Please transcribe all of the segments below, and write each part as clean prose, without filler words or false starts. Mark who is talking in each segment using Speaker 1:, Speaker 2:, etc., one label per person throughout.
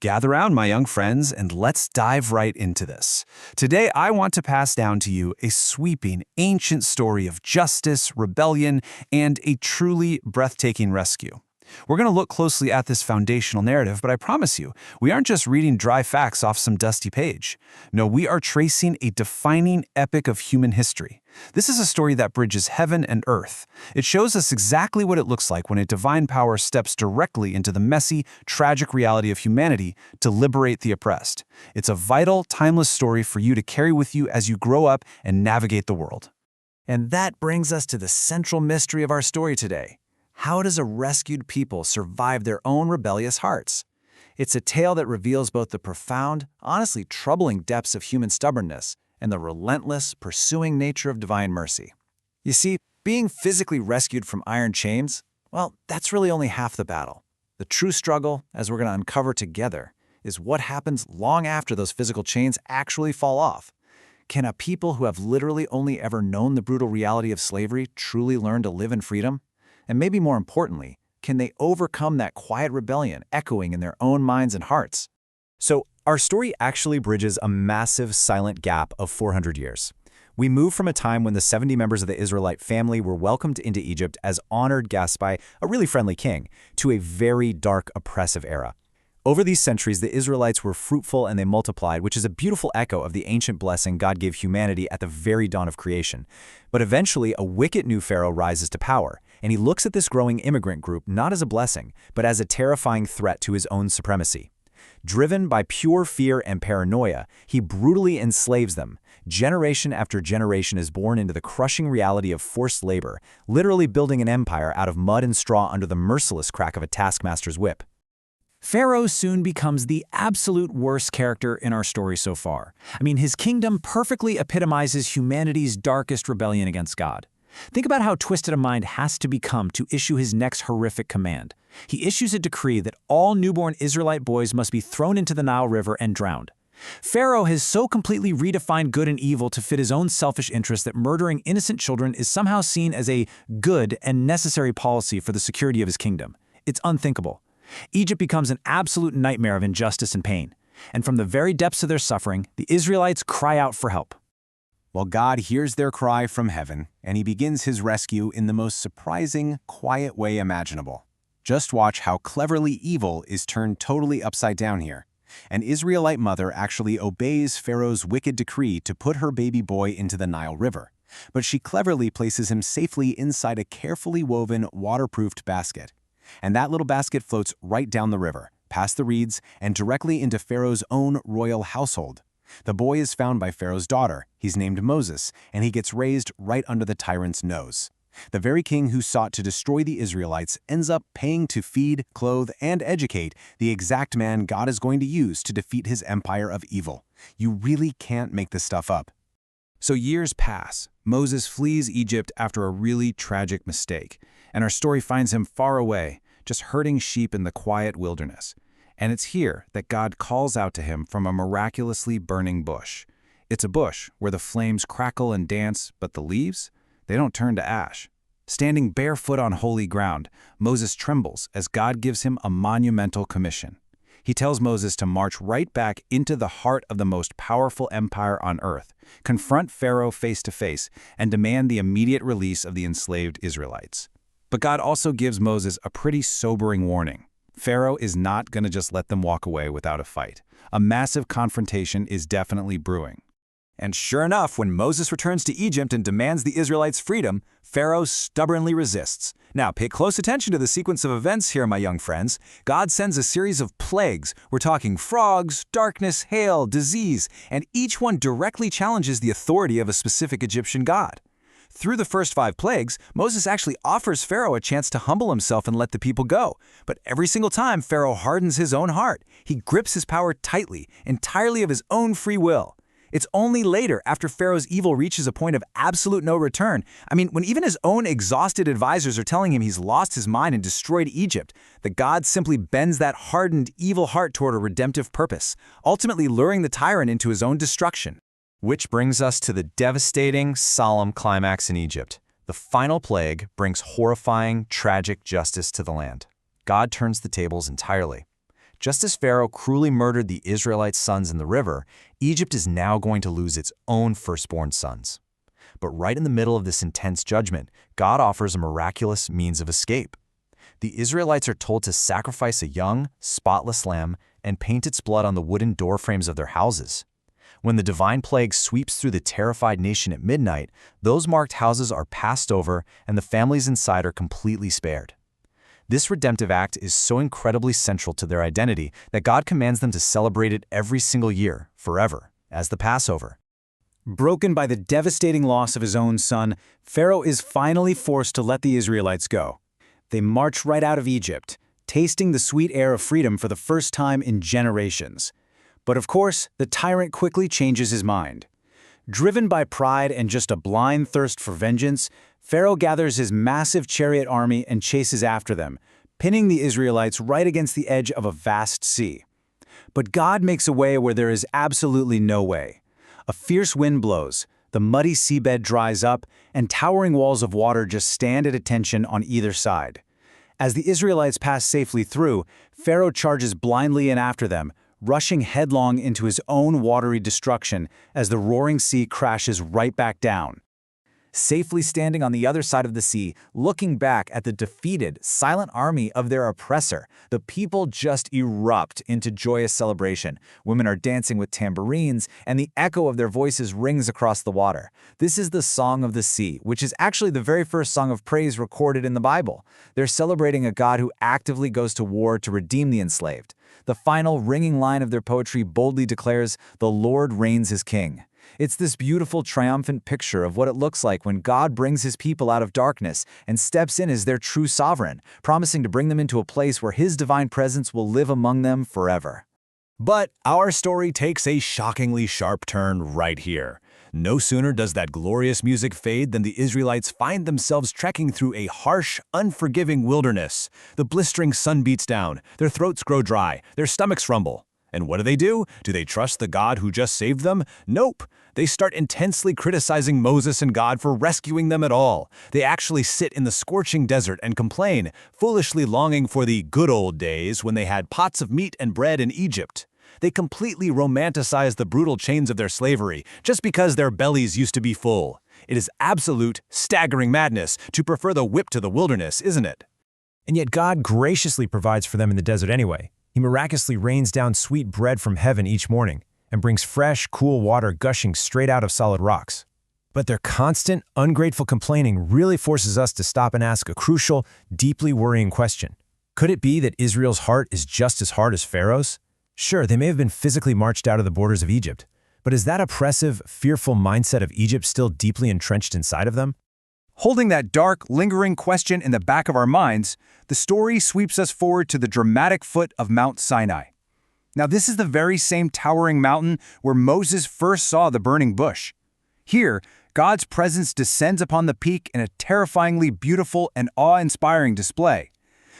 Speaker 1: Gather round, my young friends, and let's dive right into this. Today, I want to pass down to you a sweeping, ancient story of justice, rebellion, and a truly breathtaking rescue. We're going to look closely at this foundational narrative, but I promise you, we aren't just reading dry facts off some dusty page. No, we are tracing a defining epic of human history. This is a story that bridges heaven and earth. It shows us exactly what it looks like when a divine power steps directly into the messy, tragic reality of humanity to liberate the oppressed. It's a vital, timeless story for you to carry with you as you grow up and navigate the world. And that brings us to the central mystery of our story today. How does a rescued people survive their own rebellious hearts? It's a tale that reveals both the profound, honestly troubling depths of human stubbornness and the relentless, pursuing nature of divine mercy. You see, being physically rescued from iron chains, well, that's really only half the battle. The true struggle, as we're going to uncover together, is what happens long after those physical chains actually fall off. Can a people who have literally only ever known the brutal reality of slavery truly learn to live in freedom? And maybe more importantly, can they overcome that quiet rebellion echoing in their own minds and hearts?
Speaker 2: So, our story actually bridges a massive silent gap of 400 years. We move from a time when the 70 members of the Israelite family were welcomed into Egypt as honored guests by a really friendly king, to a very dark, oppressive era. Over these centuries, the Israelites were fruitful and they multiplied, which is a beautiful echo of the ancient blessing God gave humanity at the very dawn of creation. But eventually, a wicked new pharaoh rises to power, and he looks at this growing immigrant group not as a blessing, but as a terrifying threat to his own supremacy. Driven by pure fear and paranoia, he brutally enslaves them. Generation after generation is born into the crushing reality of forced labor, literally building an empire out of mud and straw under the merciless crack of a taskmaster's whip.
Speaker 3: Pharaoh soon becomes the absolute worst character in our story so far. His kingdom perfectly epitomizes humanity's darkest rebellion against God. Think about how twisted a mind has to become to issue his next horrific command. He issues a decree that all newborn Israelite boys must be thrown into the Nile River and drowned. Pharaoh has so completely redefined good and evil to fit his own selfish interests that murdering innocent children is somehow seen as a good and necessary policy for the security of his kingdom. It's unthinkable. Egypt becomes an absolute nightmare of injustice and pain. And from the very depths of their suffering, the Israelites cry out for help.
Speaker 1: Well, God hears their cry from heaven, and he begins his rescue in the most surprising, quiet way imaginable. Just watch how cleverly evil is turned totally upside down here. An Israelite mother actually obeys Pharaoh's wicked decree to put her baby boy into the Nile River, but she cleverly places him safely inside a carefully woven, waterproofed basket. And that little basket floats right down the river, past the reeds, and directly into Pharaoh's own royal household. The boy is found by Pharaoh's daughter. He's named Moses, and he gets raised right under the tyrant's nose. The very king who sought to destroy the Israelites ends up paying to feed, clothe, and educate the exact man God is going to use to defeat his empire of evil. You really can't make this stuff up. So years pass. Moses flees Egypt after a really tragic mistake, and our story finds him far away, just herding sheep in the quiet wilderness. And it's here that God calls out to him from a miraculously burning bush. It's a bush where the flames crackle and dance, but the leaves, they don't turn to ash. Standing barefoot on holy ground, Moses trembles as God gives him a monumental commission. He tells Moses to march right back into the heart of the most powerful empire on earth, confront Pharaoh face to face, and demand the immediate release of the enslaved Israelites. But God also gives Moses a pretty sobering warning. Pharaoh is not going to just let them walk away without a fight. A massive confrontation is definitely brewing.
Speaker 2: And sure enough, when Moses returns to Egypt and demands the Israelites' freedom, Pharaoh stubbornly resists. Now, pay close attention to the sequence of events here, my young friends. God sends a series of plagues. We're talking frogs, darkness, hail, disease, and each one directly challenges the authority of a specific Egyptian god. Through the first 5 plagues, Moses actually offers Pharaoh a chance to humble himself and let the people go. But every single time, Pharaoh hardens his own heart. He grips his power tightly, entirely of his own free will. It's only later, after Pharaoh's evil reaches a point of absolute no return, when even his own exhausted advisors are telling him he's lost his mind and destroyed Egypt, that God simply bends that hardened, evil heart toward a redemptive purpose, ultimately luring the tyrant into his own destruction. Which brings us to the devastating, solemn climax in Egypt. The final plague brings horrifying, tragic justice to the land. God turns the tables entirely. Just as Pharaoh cruelly murdered the Israelites' sons in the river, Egypt is now going to lose its own firstborn sons. But right in the middle of this intense judgment, God offers a miraculous means of escape. The Israelites are told to sacrifice a young, spotless lamb and paint its blood on the wooden doorframes of their houses. When the divine plague sweeps through the terrified nation at midnight, those marked houses are passed over and the families inside are completely spared. This redemptive act is so incredibly central to their identity that God commands them to celebrate it every single year, forever, as the Passover.
Speaker 3: Broken by the devastating loss of his own son, Pharaoh is finally forced to let the Israelites go. They march right out of Egypt, tasting the sweet air of freedom for the first time in generations. But of course, the tyrant quickly changes his mind. Driven by pride and just a blind thirst for vengeance, Pharaoh gathers his massive chariot army and chases after them, pinning the Israelites right against the edge of a vast sea. But God makes a way where there is absolutely no way. A fierce wind blows, the muddy seabed dries up, and towering walls of water just stand at attention on either side. As the Israelites pass safely through, Pharaoh charges blindly in after them, rushing headlong into his own watery destruction as the roaring sea crashes right back down. Safely standing on the other side of the sea, looking back at the defeated, silent army of their oppressor, the people just erupt into joyous celebration. Women are dancing with tambourines, and the echo of their voices rings across the water. This is the Song of the Sea, which is actually the very first song of praise recorded in the Bible. They're celebrating a God who actively goes to war to redeem the enslaved. The final ringing line of their poetry boldly declares, "The Lord reigns as king." It's this beautiful, triumphant picture of what it looks like when God brings his people out of darkness and steps in as their true sovereign, promising to bring them into a place where his divine presence will live among them forever.
Speaker 2: But our story takes a shockingly sharp turn right here. No sooner does that glorious music fade than the Israelites find themselves trekking through a harsh, unforgiving wilderness. The blistering sun beats down, their throats grow dry, their stomachs rumble. And what do? Do they trust the God who just saved them? Nope. They start intensely criticizing Moses and God for rescuing them at all. They actually sit in the scorching desert and complain, foolishly longing for the good old days when they had pots of meat and bread in Egypt. They completely romanticize the brutal chains of their slavery just because their bellies used to be full. It is absolute, staggering madness to prefer the whip to the wilderness, isn't it?
Speaker 4: And yet God graciously provides for them in the desert anyway. He miraculously rains down sweet bread from heaven each morning and brings fresh, cool water gushing straight out of solid rocks. But their constant, ungrateful complaining really forces us to stop and ask a crucial, deeply worrying question. Could it be that Israel's heart is just as hard as Pharaoh's? Sure, they may have been physically marched out of the borders of Egypt, but is that oppressive, fearful mindset of Egypt still deeply entrenched inside of them?
Speaker 1: Holding that dark, lingering question in the back of our minds, the story sweeps us forward to the dramatic foot of Mount Sinai. Now, this is the very same towering mountain where Moses first saw the burning bush. Here, God's presence descends upon the peak in a terrifyingly beautiful and awe-inspiring display.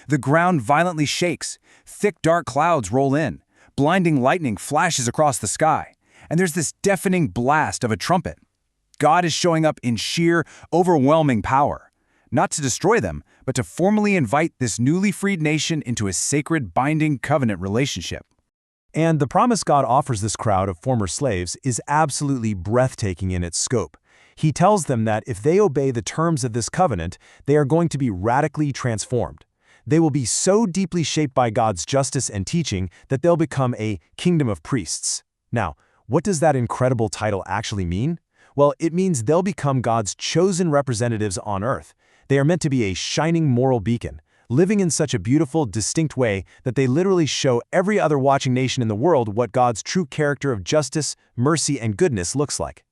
Speaker 1: The ground violently shakes, thick dark clouds roll in, blinding lightning flashes across the sky, and there's this deafening blast of a trumpet. God is showing up in sheer, overwhelming power, not to destroy them, but to formally invite this newly freed nation into a sacred, binding covenant relationship.
Speaker 4: And the promise God offers this crowd of former slaves is absolutely breathtaking in its scope. He tells them that if they obey the terms of this covenant, they are going to be radically transformed. They will be so deeply shaped by God's justice and teaching that they'll become a kingdom of priests. Now, what does that incredible title actually mean? Well, it means they'll become God's chosen representatives on earth. They are meant to be a shining moral beacon, living in such a beautiful, distinct way that they literally show every other watching nation in the world what God's true character of justice, mercy, and goodness looks like.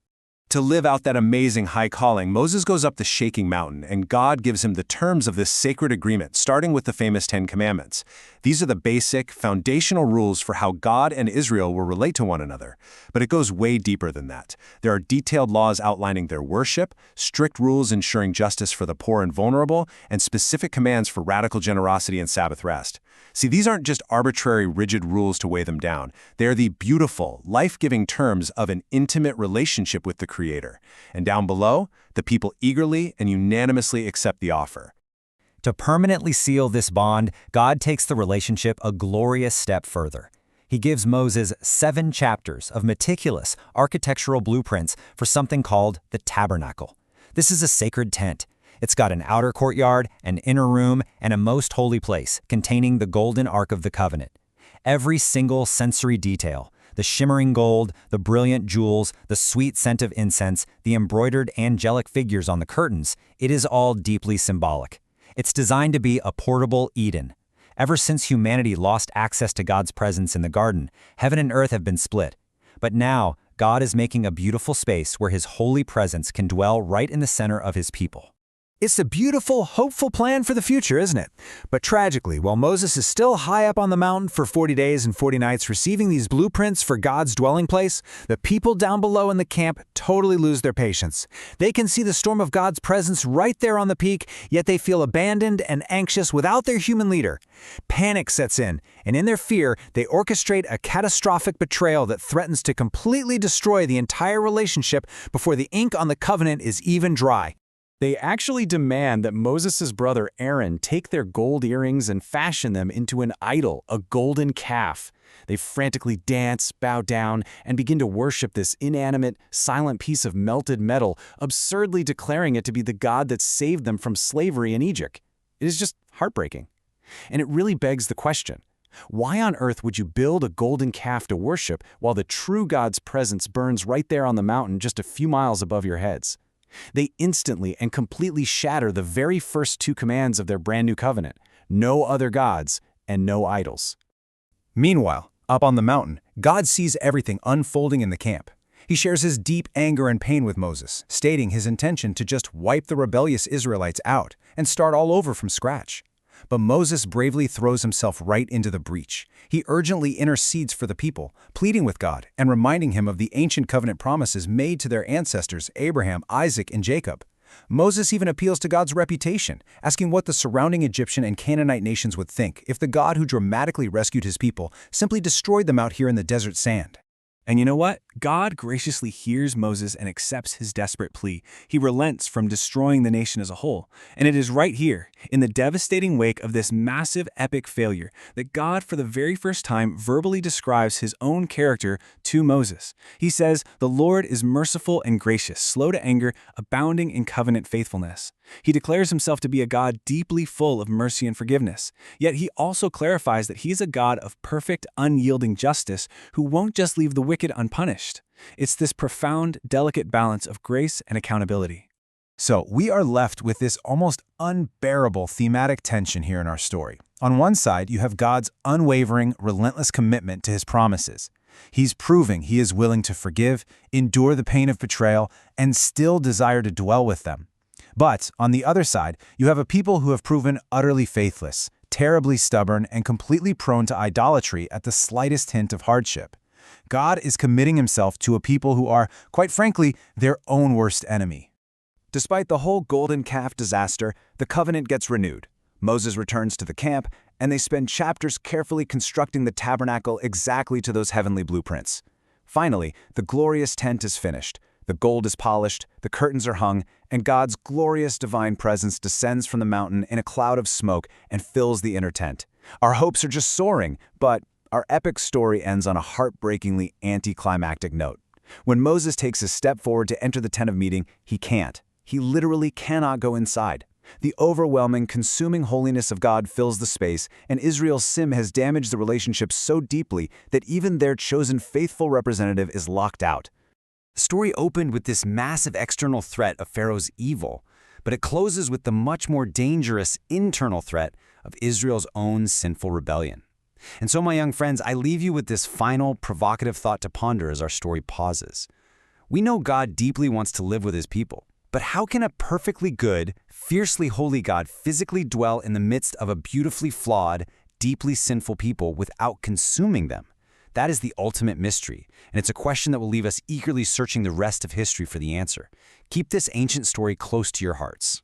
Speaker 1: To live out that amazing high calling, Moses goes up the shaking mountain, and God gives him the terms of this sacred agreement, starting with the famous 10 Commandments. These are the basic, foundational rules for how God and Israel will relate to one another. But it goes way deeper than that. There are detailed laws outlining their worship, strict rules ensuring justice for the poor and vulnerable, and specific commands for radical generosity and Sabbath rest. See, these aren't just arbitrary, rigid rules to weigh them down. They are the beautiful, life-giving terms of an intimate relationship with the Creator. And down below, the people eagerly and unanimously accept the offer.
Speaker 3: To permanently seal this bond, God takes the relationship a glorious step further. He gives Moses 7 chapters of meticulous architectural blueprints for something called the tabernacle. This is a sacred tent. It's got an outer courtyard, an inner room, and a most holy place containing the golden Ark of the Covenant. Every single sensory detail, the shimmering gold, the brilliant jewels, the sweet scent of incense, the embroidered angelic figures on the curtains, it is all deeply symbolic. It's designed to be a portable Eden. Ever since humanity lost access to God's presence in the garden, heaven and earth have been split. But now, God is making a beautiful space where His holy presence can dwell right in the center of His people.
Speaker 2: It's a beautiful, hopeful plan for the future, isn't it? But tragically, while Moses is still high up on the mountain for 40 days and 40 nights receiving these blueprints for God's dwelling place, the people down below in the camp totally lose their patience. They can see the storm of God's presence right there on the peak, yet they feel abandoned and anxious without their human leader. Panic sets in, and in their fear, they orchestrate a catastrophic betrayal that threatens to completely destroy the entire relationship before the ink on the covenant is even dry.
Speaker 4: They actually demand that Moses' brother Aaron take their gold earrings and fashion them into an idol, a golden calf. They frantically dance, bow down, and begin to worship this inanimate, silent piece of melted metal, absurdly declaring it to be the god that saved them from slavery in Egypt. It is just heartbreaking. And it really begs the question, why on earth would you build a golden calf to worship while the true God's presence burns right there on the mountain just a few miles above your heads? They instantly and completely shatter the very first 2 commands of their brand new covenant: no other gods and no idols.
Speaker 1: Meanwhile, up on the mountain, God sees everything unfolding in the camp. He shares his deep anger and pain with Moses, stating his intention to just wipe the rebellious Israelites out and start all over from scratch. But Moses bravely throws himself right into the breach. He urgently intercedes for the people, pleading with God and reminding him of the ancient covenant promises made to their ancestors Abraham, Isaac, and Jacob. Moses even appeals to God's reputation, asking what the surrounding Egyptian and Canaanite nations would think if the God who dramatically rescued his people simply destroyed them out here in the desert sand.
Speaker 5: And you know what? God graciously hears Moses and accepts his desperate plea. He relents from destroying the nation as a whole. And it is right here, in the devastating wake of this massive epic failure, that God for the very first time verbally describes his own character to Moses. He says, "The Lord is merciful and gracious, slow to anger, abounding in covenant faithfulness." He declares himself to be a God deeply full of mercy and forgiveness. Yet he also clarifies that he is a God of perfect, unyielding justice who won't just leave the wicked unpunished. It's this profound, delicate balance of grace and accountability.
Speaker 1: So we are left with this almost unbearable thematic tension here in our story. On one side, you have God's unwavering, relentless commitment to his promises. He's proving he is willing to forgive, endure the pain of betrayal, and still desire to dwell with them. But on the other side, you have a people who have proven utterly faithless, terribly stubborn, and completely prone to idolatry at the slightest hint of hardship. God is committing himself to a people who are, quite frankly, their own worst enemy.
Speaker 2: Despite the whole golden calf disaster, the covenant gets renewed. Moses returns to the camp, and they spend chapters carefully constructing the tabernacle exactly to those heavenly blueprints. Finally, the glorious tent is finished. The gold is polished, the curtains are hung, and God's glorious divine presence descends from the mountain in a cloud of smoke and fills the inner tent. Our hopes are just soaring, but our epic story ends on a heartbreakingly anticlimactic note. When Moses takes a step forward to enter the tent of meeting, he can't. He literally cannot go inside. The overwhelming, consuming holiness of God fills the space, and Israel's sin has damaged the relationship so deeply that even their chosen faithful representative is locked out. The story opened with this massive external threat of Pharaoh's evil, but it closes with the much more dangerous internal threat of Israel's own sinful rebellion. And so, my young friends, I leave you with this final, provocative thought to ponder as our story pauses. We know God deeply wants to live with his people, but how can a perfectly good, fiercely holy God physically dwell in the midst of a beautifully flawed, deeply sinful people without consuming them? That is the ultimate mystery, and it's a question that will leave us eagerly searching the rest of history for the answer. Keep this ancient story close to your hearts.